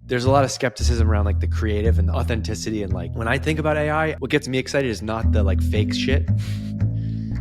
there's a lot of skepticism around like the creative and the authenticity. And like when I think about AI, what gets me excited is not the like fake shit.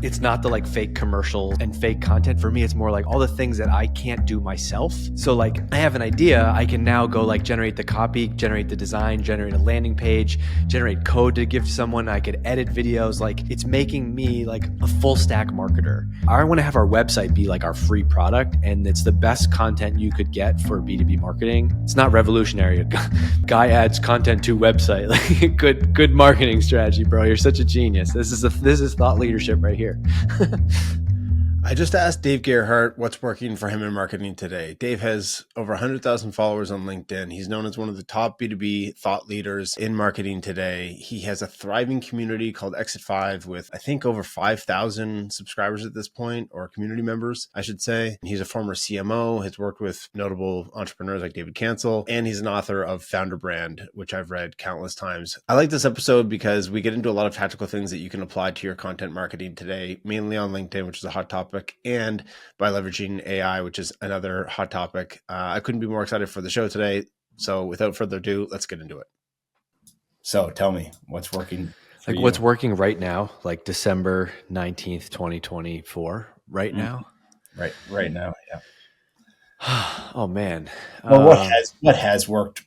It's not the like fake commercials and fake content. For me, it's more like all the things that I can't do myself. So like I have an idea, I can now go like generate the copy, generate the design, generate a landing page, generate code to give to someone. I could edit videos. Like it's making me like a full stack marketer. I want to have our website be like our free product, and it's the best content you could get for B2B marketing. It's not revolutionary. A guy adds content to website. Like good marketing strategy, bro. You're such a genius. This is thought leadership right here. I just asked Dave Gerhardt what's working for him in marketing today. Dave has over 100,000 followers on LinkedIn. He's known as one of the top B2B thought leaders in marketing today. He has a thriving community called Exit 5 with, I think, over 5,000 subscribers at this point, or community members, I should say. He's a former CMO, has worked with notable entrepreneurs like David Cancel, and he's an author of Founder Brand, which I've read countless times. I like this episode because we get into a lot of tactical things that you can apply to your content marketing today, mainly on LinkedIn, which is a hot topic, and by leveraging AI, which is another hot topic. I couldn't be more excited for the show today. So without further ado, let's get into it. So tell me, what's working for like you? What's working right now, like December 19th, 2024, right now? Right now, yeah. Oh man. Well, what has worked?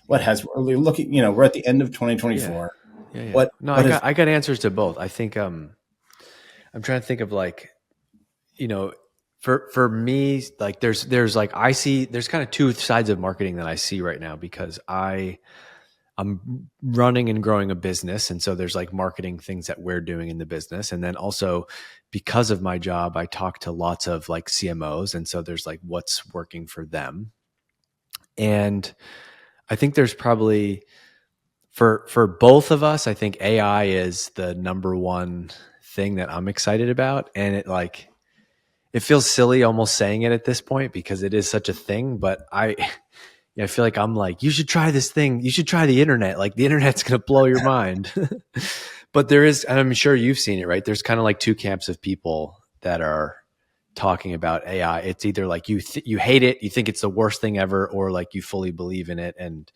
What has looking? We're at the end of 2024. Yeah. I got answers to both. I think I'm trying to think of like, for me, like there's like there's kind of two sides of marketing that I see right now, because I'm running and growing a business. And so there's like marketing things that we're doing in the business. And then also because of my job, I talk to lots of like CMOs. And so there's like what's working for them. And I think there's probably for both of us, I think AI is the number one thing that I'm excited about. And it feels silly almost saying it at this point because it is such a thing, but I feel like I'm like, you should try this thing. You should try the internet. Like the internet's going to blow your mind. But there is, and I'm sure you've seen it, right? There's kind of like two camps of people that are talking about AI. It's either like you hate it, you think it's the worst thing ever, or like you fully believe in it and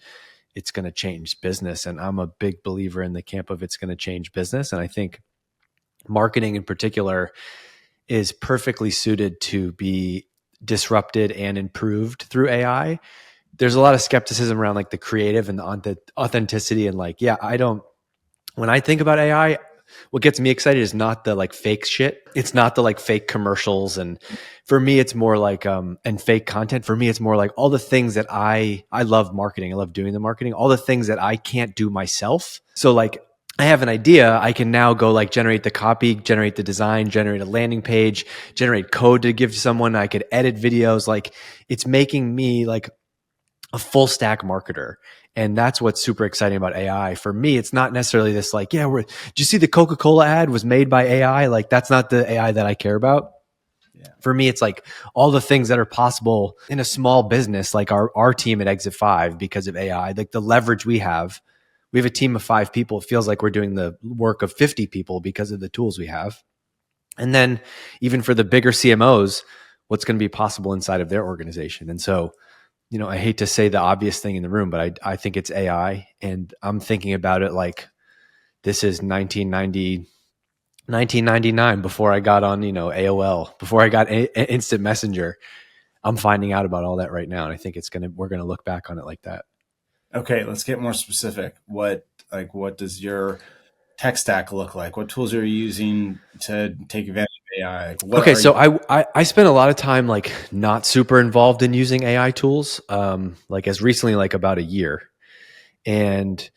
it's going to change business. And I'm a big believer in the camp of it's going to change business. And I think marketing in particular is perfectly suited to be disrupted and improved through AI. There's a lot of skepticism around like the creative and the authenticity. And like, when I think about AI, what gets me excited is not the like fake shit. It's not the like fake commercials. And for me, it's more like, and fake content. For me, it's more like all the things that I love marketing. I love doing the marketing, all the things that I can't do myself. So like, I have an idea, I can now go like generate the copy, generate the design, generate a landing page, generate code to give to someone. I could edit videos. Like it's making me like a full stack marketer. And that's what's super exciting about AI. For me, it's not necessarily this like, did you see the Coca-Cola ad was made by AI? Like that's not the AI that I care about. Yeah. For me, it's like all the things that are possible in a small business, like our team at Exit 5 because of AI, like the leverage we have. We have a team of 5 people. It feels like we're doing the work of 50 people because of the tools we have. And then even for the bigger CMOs, what's going to be possible inside of their organization. And so, I hate to say the obvious thing in the room, but I think it's AI. And I'm thinking about it like this is 1999 before I got on, AOL, before I got Instant Messenger. I'm finding out about all that right now. And I think we're going to look back on it like that. Okay, let's get more specific. What does your tech stack look like? What tools are you using to take advantage of AI? So I spent a lot of time like not super involved in using AI tools, like as recently like about a year. And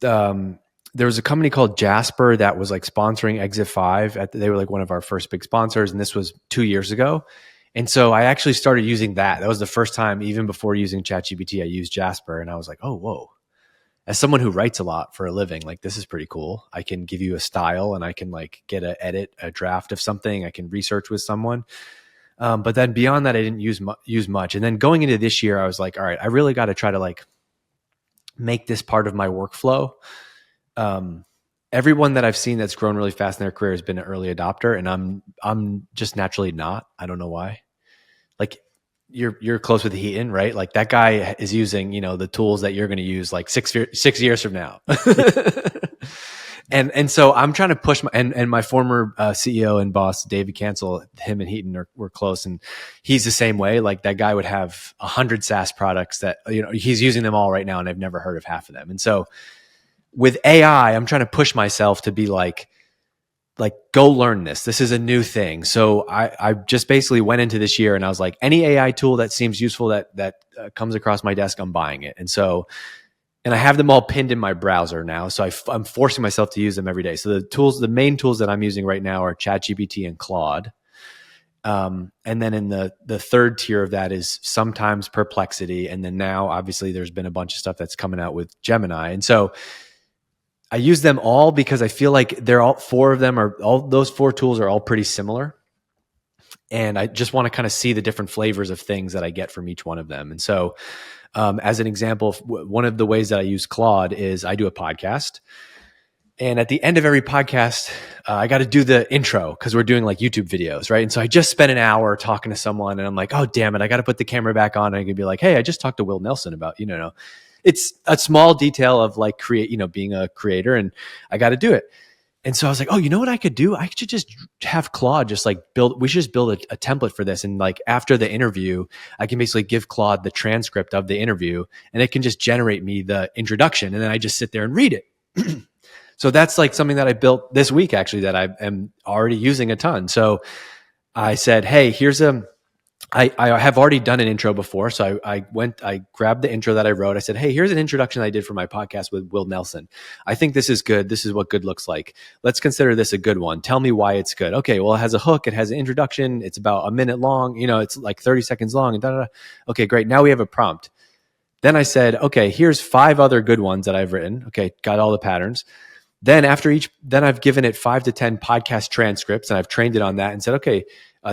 there was a company called Jasper that was like sponsoring Exit 5. They were like one of our first big sponsors, and this was 2 years ago. And so I actually started using that. That was the first time, even before using ChatGPT, I used Jasper, and I was like, oh, whoa. As someone who writes a lot for a living, like this is pretty cool. I can give you a style and I can like get a draft of something. I can research with someone. But then beyond that, I didn't use much. And then going into this year, I was like, all right, I really got to try to like make this part of my workflow. Everyone that I've seen that's grown really fast in their career has been an early adopter, and I'm just naturally not. I don't know why. Like you're close with Heaton, right? Like that guy is using, the tools that you're going to use like 6 years from now. And so I'm trying to push and my former CEO and boss, David Cancel, him and Heaton were close, and he's the same way. Like that guy would have 100 SaaS products that, he's using them all right now, and I've never heard of half of them. And so with AI, I'm trying to push myself to be like, go learn this. This is a new thing. So I just basically went into this year and I was like, any AI tool that seems useful that comes across my desk, I'm buying it. And I have them all pinned in my browser now. So I'm forcing myself to use them every day. So the main tools that I'm using right now are ChatGPT and Claude. And then in the third tier of that is sometimes Perplexity. And then now obviously there's been a bunch of stuff that's coming out with Gemini. And so I use them all because I feel like those four tools are all pretty similar. And I just want to kind of see the different flavors of things that I get from each one of them. And so, as an example, one of the ways that I use Claude is I do a podcast. And at the end of every podcast, I got to do the intro because we're doing like YouTube videos, right? And so I just spent an hour talking to someone and I'm like, oh, damn it, I got to put the camera back on. And I can be like, hey, I just talked to Will Nelson about, it's a small detail of like being a creator, and I got to do it. And so I was like, oh, you know what I could do? I should just have Claude just like we should just build a template for this. And like after the interview, I can basically give Claude the transcript of the interview and it can just generate me the introduction. And then I just sit there and read it. So that's like something that I built this week, actually, that I am already using a ton. So I said, hey, I have already done an intro before. So I grabbed the intro that I wrote. I said, hey, here's an introduction I did for my podcast with Will Nelson. I think this is good. This is what good looks like. Let's consider this a good one. Tell me why it's good. Okay, well, it has a hook. It has an introduction. It's about a minute long. It's like 30 seconds long. And da-da-da. Okay, great. Now we have a prompt. Then I said, okay, here's 5 other good ones that I've written. Okay, got all the patterns. Then I've given it 5 to 10 podcast transcripts and I've trained it on that and said, okay,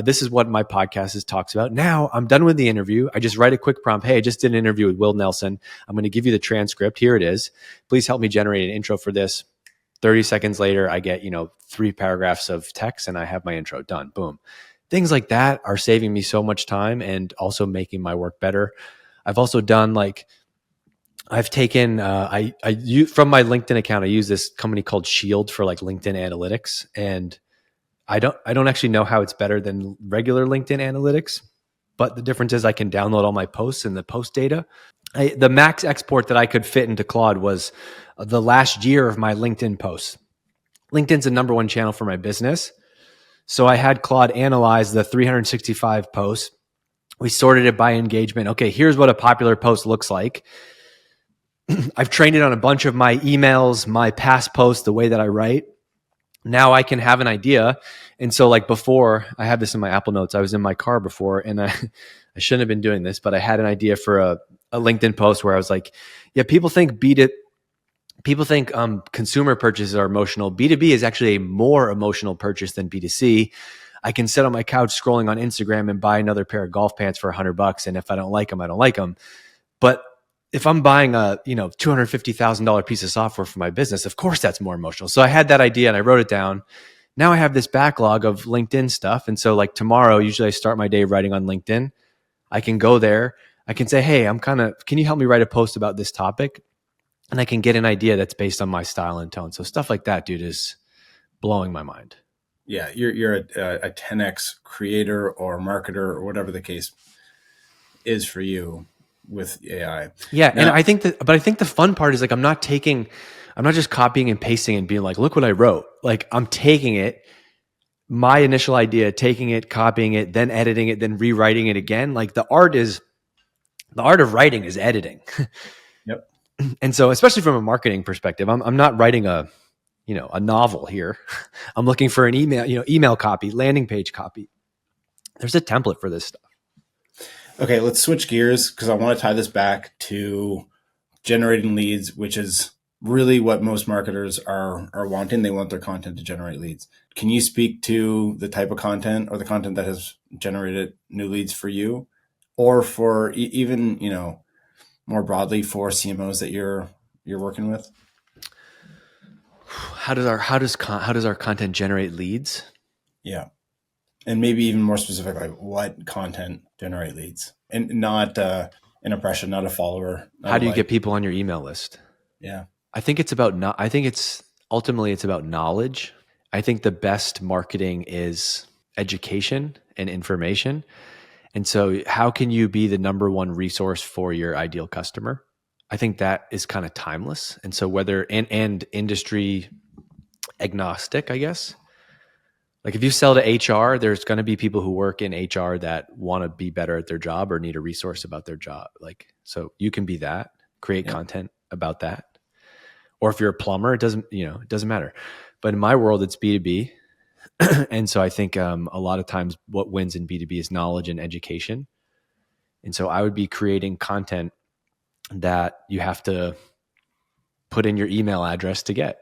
this is what my podcast talks about. Now I'm done with the interview. I just write a quick prompt. Hey, I just did an interview with Will Nelson. I'm going to give you the transcript. Here it is. Please help me generate an intro for this. 30 seconds later, I get, 3 paragraphs of text and I have my intro done. Boom. Things like that are saving me so much time and also making my work better. I've also done I've taken from my LinkedIn account, I use this company called Shield for like LinkedIn analytics, and I don't actually know how it's better than regular LinkedIn analytics, but the difference is I can download all my posts and the post data. The max export that I could fit into Claude was the last year of my LinkedIn posts. LinkedIn's the number one channel for my business. So I had Claude analyze the 365 posts. We sorted it by engagement. Okay, here's what a popular post looks like. I've trained it on a bunch of my emails, my past posts, the way that I write. Now I can have an idea. And so like before, I had this in my Apple Notes. I was in my car before and I shouldn't have been doing this, but I had an idea for a LinkedIn post where I was like, yeah, people think consumer purchases are emotional. B2B is actually a more emotional purchase than B2C. I can sit on my couch scrolling on Instagram and buy another pair of golf pants for $100. And if I don't like them, I don't like them. But if I'm buying a $250,000 piece of software for my business, of course that's more emotional. So I had that idea and I wrote it down. Now I have this backlog of LinkedIn stuff. And so like tomorrow, usually I start my day writing on LinkedIn. I can go there. I can say, hey, can you help me write a post about this topic? And I can get an idea that's based on my style and tone. So stuff like that, dude, is blowing my mind. Yeah, you're a 10x creator or marketer or whatever the case is for you with AI. Yeah, now, and I think the fun part is like I'm not just copying and pasting and being like, look what I wrote. Like I'm taking it, my initial idea, taking it, copying it, then editing it, then rewriting it again. Like the art of writing is editing. Yep. And so, especially from a marketing perspective, I'm not writing a novel here. I'm looking for an email copy, landing page copy. There's a template for this stuff. Okay, let's switch gears because I want to tie this back to generating leads, which is really what most marketers are wanting. They want their content to generate leads. Can you speak to the type of content or the content that has generated new leads for you, or for even more broadly for CMOs that you're working with? How does our content generate leads? Yeah, and maybe even more specific, like what content generate leads, and not an impression, not a follower, not How a do you like. get people on your email list? Yeah. I think it's about not. I think it's ultimately it's about knowledge. I think the best marketing is education and information. And so, how can you be the number one resource for your ideal customer? I think that is kind of timeless. And so, whether and industry agnostic, I guess. Like if you sell to HR, there's going to be people who work in HR that want to be better at their job or need a resource about their job. Like, so you can be that, create Yep. content about that. Or if you're a plumber, it doesn't matter. But in my world, it's B2B. And so I think a lot of times what wins in B2B is knowledge and education. And so I would be creating content that you have to put in your email address to get.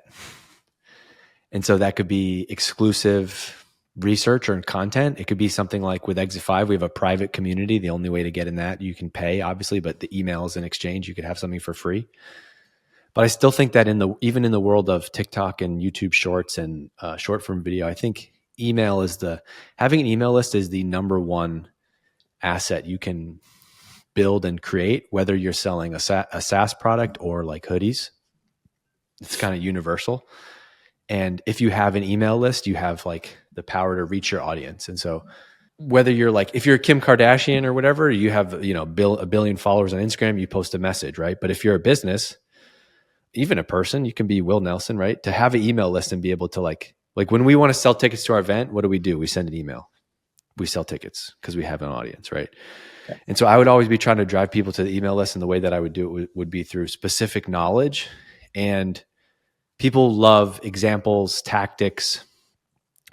And so that could be exclusive research or content. It could be something like with Exit 5, we have a private community. The only way to get in that, you can pay, obviously, but the emails in exchange, you could have something for free. But I still think that even in the world of TikTok and YouTube Shorts and short form video, I think having an email list is the number one asset you can build and create, whether you're selling a SaaS product or like hoodies. It's kind of universal. And if you have an email list, you have like the power to reach your audience. And so whether you're like, if you're Kim Kardashian or whatever, you have, a billion followers on Instagram, you post a message, right? But if you're a business, even a person, you can be Will Nelson, right? To have an email list and be able to like when we want to sell tickets to our event, what do? We send an email. We sell tickets because we have an audience, right? Okay. And so I would always be trying to drive people to the email list. And the way that I would do it would be through specific knowledge. And people love examples, tactics,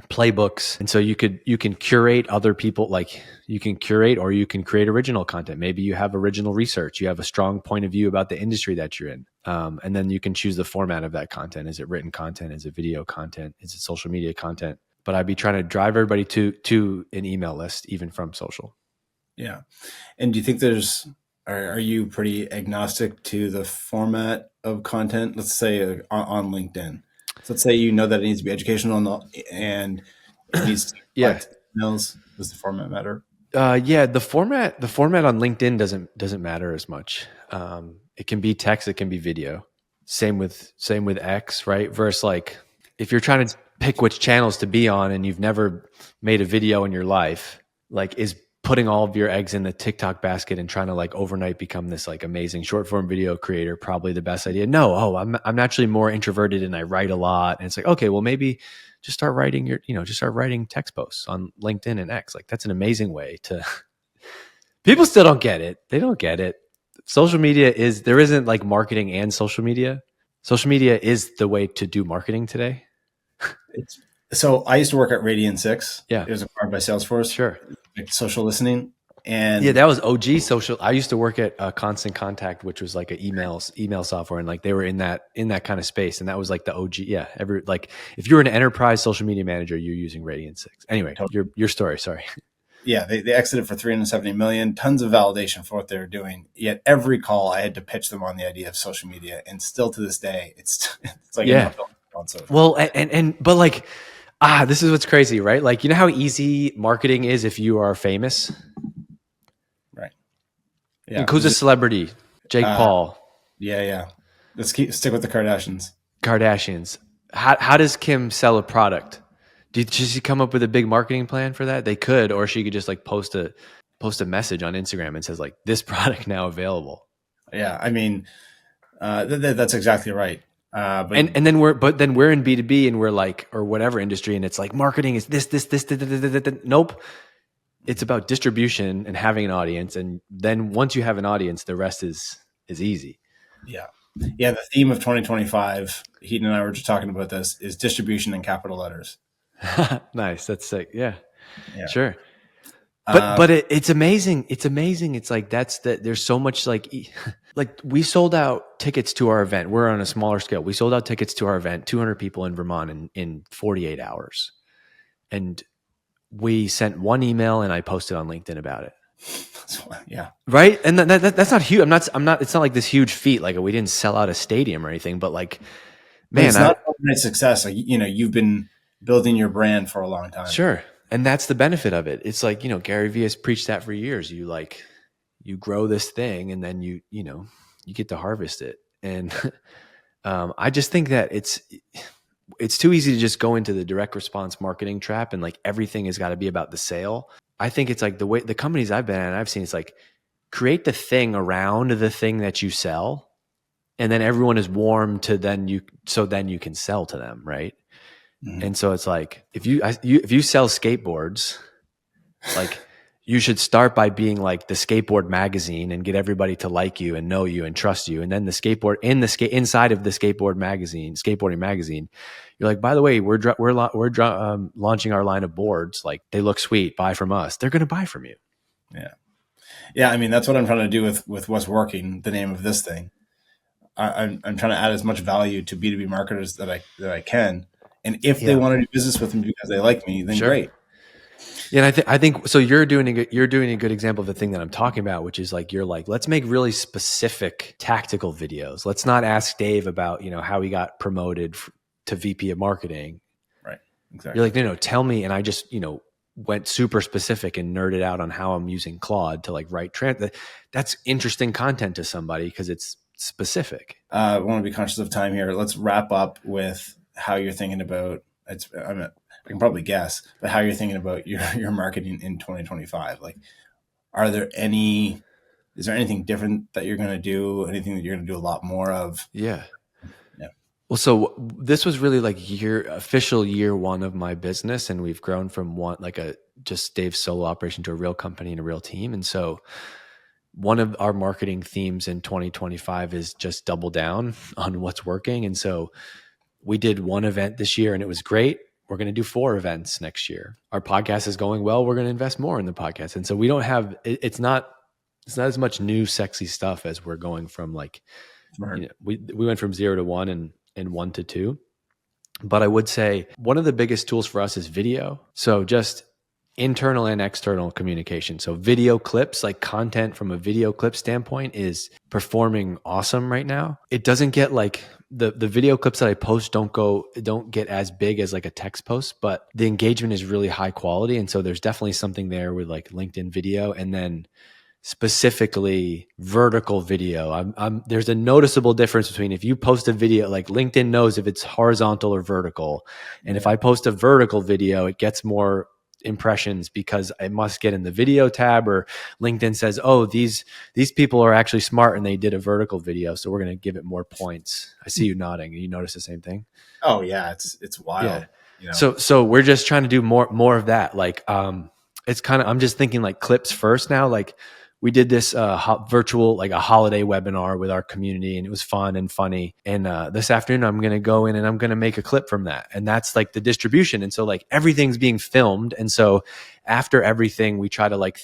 playbooks. And so you can curate other people, like you can curate or you can create original content. Maybe you have original research. You have a strong point of view about the industry that you're in. And then you can choose the format of that content. Is it written content? Is it video content? Is it social media content? But I'd be trying to drive everybody to an email list, even from social. Yeah. And do you think are you pretty agnostic to the format of content? Let's say on LinkedIn. So let's say that it needs to be educational and it needs to Yeah. reflect emails. Does the format matter? Yeah. The format on LinkedIn doesn't matter as much. It can be text, it can be video. Same with X, right? Versus like if you're trying to pick which channels to be on and you've never made a video in your life, like is putting all of your eggs in the TikTok basket and trying to like overnight become this like amazing short form video creator probably the best idea? No, I'm naturally more introverted and I write a lot. And it's like, okay, well maybe just start writing text posts on LinkedIn and X. Like that's an amazing way to people still don't get it. They don't get it. Social media there isn't like marketing and social media. Social media is the way to do marketing today. So I used to work at Radian 6. Yeah. It was acquired by Salesforce. Sure. Like social listening. And yeah, that was OG social. I used to work at Constant Contact, which was like an email software, and like they were in that kind of space, and that was like the OG. Yeah, if you're an enterprise social media manager, you're using Radian 6. Anyway, totally. your story. Sorry. Yeah, they exited for 370 million. Tons of validation for what they were doing. Yet every call, I had to pitch them on the idea of social media, and still to this day, it's like yeah. On social. Well, but like. This is what's crazy, right? Like, you know how easy marketing is if you are famous? Right. Yeah. Like, who's a celebrity? Jake Paul. Yeah. Let's stick with the Kardashians. How does Kim sell a product? Should she come up with a big marketing plan for that? They could, or she could just like post a message on Instagram and says like, this product now available. Yeah. I mean, that's exactly right. But then we're in B2B and we're like, or whatever industry, and it's like marketing is this. Nope. It's about distribution and having an audience. And then once you have an audience, the rest is easy. Yeah. Yeah. The theme of 2025, Heaton and I were just talking about this, is distribution in capital letters. Nice. That's sick. Yeah. Sure. But it's amazing. It's amazing. It's like there's so much like we sold out tickets to our event. We're on a smaller scale. We sold out tickets to our event, 200 people in Vermont in 48 hours. And we sent one email and I posted on LinkedIn about it. Yeah. Right. And that's not huge. It's not like this huge feat. Like we didn't sell out a stadium or anything, but like, man, it's not overnight success. Like, you've been building your brand for a long time. Sure. And that's the benefit of it. It's like, Gary Vee has preached that for years. You grow this thing and then you get to harvest it. And I just think that it's too easy to just go into the direct response marketing trap and like everything has got to be about the sale. I think it's like the way the companies I've been at and I've seen, it's like create the thing around the thing that you sell. And then everyone is warm to then you can sell to them. Right. Mhm. And so it's like, if you sell skateboards, like you should start by being like the skateboard magazine and get everybody to like you and know you and trust you. And then the skateboard inside of the skateboarding magazine, you're like, by the way, we're launching our line of boards. Like they look sweet. Buy from us. They're going to buy from you. Yeah. Yeah. I mean, that's what I'm trying to do with What's Working, the name of this thing. I'm trying to add as much value to B2B marketers that I can. And if they want to do business with me because they like me, then great. Yeah, and I think so. You're doing a good example of the thing that I'm talking about, which is like you're like, let's make really specific tactical videos. Let's not ask Dave about how he got promoted to VP of marketing. Right. Exactly. You're like, no, tell me, and I just went super specific and nerded out on how I'm using Claude to like write that's interesting content to somebody because it's specific. I want to be conscious of time here. Let's wrap up with how you're thinking about I can probably guess, but how you're thinking about your marketing in 2025. Like, is there anything different that you're going to do? Anything that you're going to do a lot more of? Yeah. Yeah. Well, so this was really like official year one of my business. And we've grown from just Dave's solo operation to a real company and a real team. And so one of our marketing themes in 2025 is just double down on what's working. And so we did one event this year and it was great. We're going to do 4 events next year. Our podcast is going well. We're going to invest more in the podcast. And so we don't have, it's not as much new, sexy stuff as we're going from like, we went from 0 to 1 and 1 to 2. But I would say one of the biggest tools for us is video. So just internal and external communication. So video clips, like content from a video clip standpoint, is performing awesome right now. It doesn't get like the video clips that I post don't get as big as like a text post, but the engagement is really high quality. And so there's definitely something there with like LinkedIn video, and then specifically vertical video. There's a noticeable difference between if you post a video, like LinkedIn knows if it's horizontal or vertical. And if I post a vertical video, it gets more impressions because I must get in the video tab, or LinkedIn says, oh, these people are actually smart and they did a vertical video, so we're going to give it more points. I see you nodding. You notice the same thing? Oh yeah, it's wild. Yeah. So we're just trying to do more of that. Like it's kind of, I'm just thinking like clips first now. Like we did this virtual, like a holiday webinar with our community, and it was fun and funny. And this afternoon, I'm going to go in and I'm going to make a clip from that. And that's like the distribution. And so like everything's being filmed. And so after everything, we try to like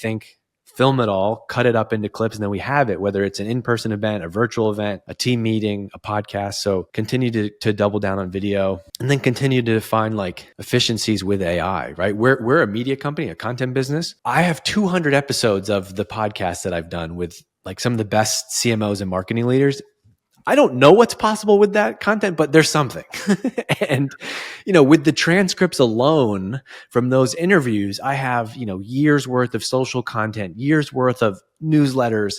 film it all, cut it up into clips, and then we have it, whether it's an in-person event, a virtual event, a team meeting, a podcast. So continue to double down on video, and then continue to find like efficiencies with AI, right? We're a media company, a content business. I have 200 episodes of the podcast that I've done with like some of the best CMOs and marketing leaders. I don't know what's possible with that content, but there's something. And, with the transcripts alone from those interviews, I have, years worth of social content, years worth of newsletters.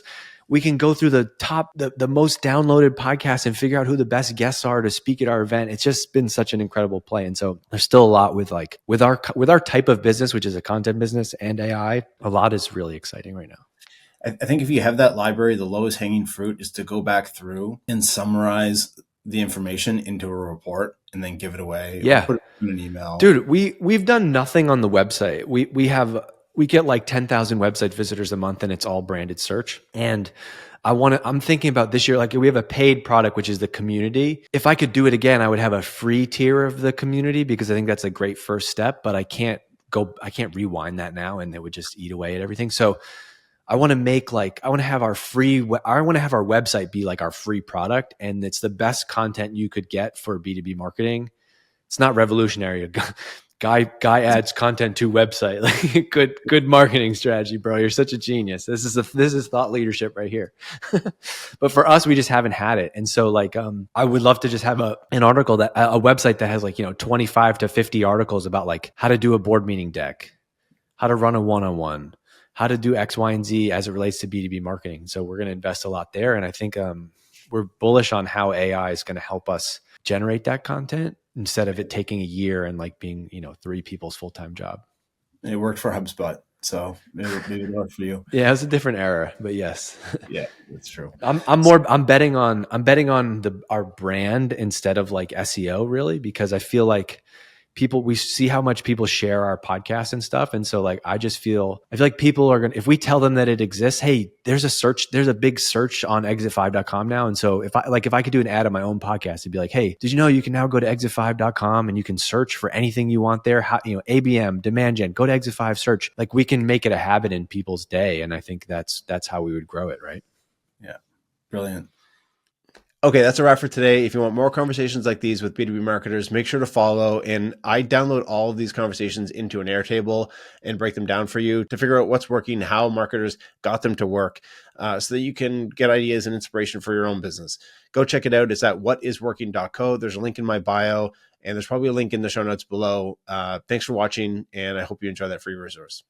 We can go through the most downloaded podcasts and figure out who the best guests are to speak at our event. It's just been such an incredible play. And so there's still a lot with our type of business, which is a content business, and AI. A lot is really exciting right now. I think if you have that library, the lowest hanging fruit is to go back through and summarize the information into a report and then give it away. Yeah. Or put it in an email. Dude, we've done nothing on the website. We get like 10,000 website visitors a month, and it's all branded search. And I'm thinking about this year, like we have a paid product, which is the community. If I could do it again, I would have a free tier of the community, because I think that's a great first step, but I can't rewind that now, and it would just eat away at everything. So I want to have our website be like our free product, and it's the best content you could get for B2B marketing. It's not revolutionary. Guy adds content to website. Like good marketing strategy, bro. You're such a genius. This is thought leadership right here. But for us, we just haven't had it. And so like I would love to just have an article a website that has like 25 to 50 articles about like how to do a board meeting deck, how to run a one-on-one, how to do X, Y, and Z as it relates to B2B marketing. So we're going to invest a lot there. And I think we're bullish on how AI is going to help us generate that content instead of it taking a year and like being, 3 people's full-time job. It worked for HubSpot, so maybe it worked for you. Yeah, it was a different era, but yes. Yeah, that's true. I'm betting on our brand instead of like SEO really, because I feel like we see how much people share our podcast and stuff. And so like, I feel like people are going to, if we tell them that it exists, hey, there's a big search on exit5.com now. And so if I could do an ad on my own podcast, it'd be like, hey, did you know you can now go to exit5.com and you can search for anything you want there? How, ABM, demand gen, go to exit5 search. Like we can make it a habit in people's day. And I think that's how we would grow it. Right. Yeah. Brilliant. Okay, that's a wrap for today. If you want more conversations like these with B2B marketers, make sure to follow. And I download all of these conversations into an Airtable and break them down for you to figure out what's working, how marketers got them to work, so that you can get ideas and inspiration for your own business. Go check it out. It's at whatisworking.co. There's a link in my bio, and there's probably a link in the show notes below. Thanks for watching, and I hope you enjoy that free resource.